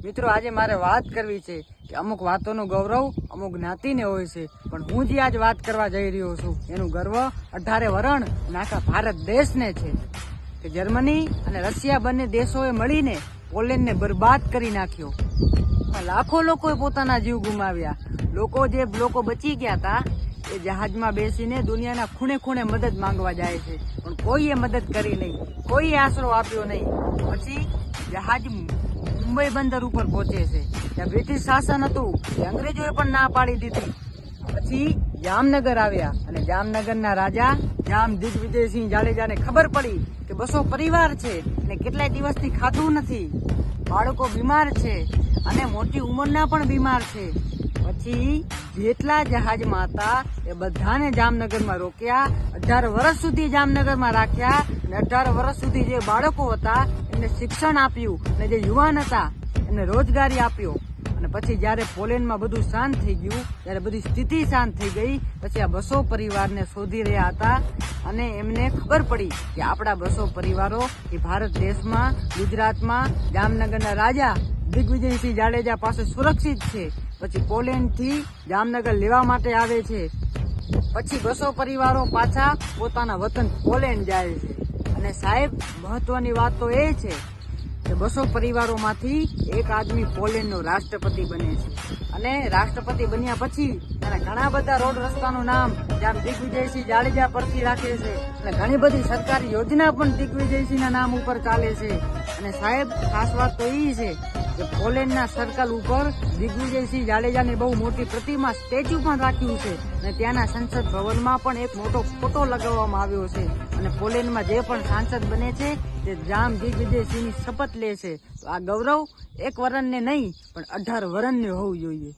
મિત્રો આજે મારે વાત કરવી છે કે અમુક વાતોનું ગૌરવ અમુક જ્ઞાતિને હોય છે, પણ હું જે આજ વાત કરવા જઈ રહ્યો છું એનું ગર્વ 18 વરણ અને આખા ભારત દેશને છે કે જર્મની અને રશિયા બંને દેશોએ મળીને પોલેન્ડને બરબાદ કરી નાખ્યો. લાખો લોકોએ પોતાના જીવ ગુમાવ્યા. લોકો બચી ગયા હતા એ જહાજમાં બેસીને દુનિયાના ખૂણે ખૂણે મદદ માંગવા જાય છે, પણ કોઈએ મદદ કરી નહીં, કોઈએ આશરો આપ્યો નહીં. પછી જહાજ મુંબઈ બંદર ઉપર પહોંચે છે. ત્યાં બ્રિટિશ શાસન હતું, એ અંગ્રેજોએ પણ ના પાડી દીધી. પછી જામનગર આવ્યા અને જામનગરના રાજા જામ દિગ્વિજયસિંહ જાડેજાને ખબર પડી કે 200 પરિવાર છે અને કેટલાય દિવસથી ખાધું નથી, બાળકો બીમાર છે અને મોટી ઉંમરના પણ બીમાર છે. પછી જેટલા જહાજમાં હતા એ બધાને જામનગરમાં રોક્યા, 18 વર્ષ સુધી જામનગરમાં રાખ્યા અને 18 વર્ષ સુધી જે બાળકો હતા એમને શિક્ષણ આપ્યું અને જે યુવાન હતા એમને રોજગારી આપ્યો. અને પછી જ્યારે પોલેન્ડમાં બધું શાંત થઈ ગયું, ત્યારે બધી સ્થિતિ શાંત થઈ ગઈ, પછી આ 200 પરિવારને શોધી રહ્યા હતા અને એમને ખબર પડી કે આપણા 200 પરિવારો એ ભારત દેશમાં ગુજરાતમાં જામનગરના રાજા દિગ્વિજયસિંહ જાડેજા પાસે સુરક્ષિત છે. પછી પોલેન્ડથી જામનગર લેવા માટે આવે છે. પછી 200 પરિવારો પાછા પોતાના વતન પોલેન્ડ જાય છે. અને સાહેબ, મહત્વની વાત તો એ છે કે 200 પરિવારોમાંથી એક આદમી પોલેન્ડનો રાષ્ટ્રપતિ બને છે. અને રાષ્ટ્રપતિ બન્યા પછી એના ઘણા બધા રોડ રસ્તાનું નામ જામ દિગ્વિજયસિંહ જાડેજા પરથી રાખે છે અને ઘણી બધી સરકારી યોજના પણ દિગ્વિજયસિંહના નામ ઉપર ચાલે છે. અને સાહેબ, ખાસ વાત તો એ છે કે પોલેન્ડના સર્કલ ઉપર દિગ્વિજયસિંહ જાડેજાની બહુ મોટી પ્રતિમા, સ્ટેચ્યુ પણ રાખ્યું છે અને ત્યાંના સંસદ ભવનમાં પણ એક મોટો ફોટો લગાવવામાં આવ્યો છે. અને પોલેન્ડમાં જે પણ સાંસદ બને છે તે જામ દિગ્વિજયસિંહની શપથ લે છે. તો આ ગૌરવ એક વરણને નહીં પણ 18 વરણને હોવું જોઈએ.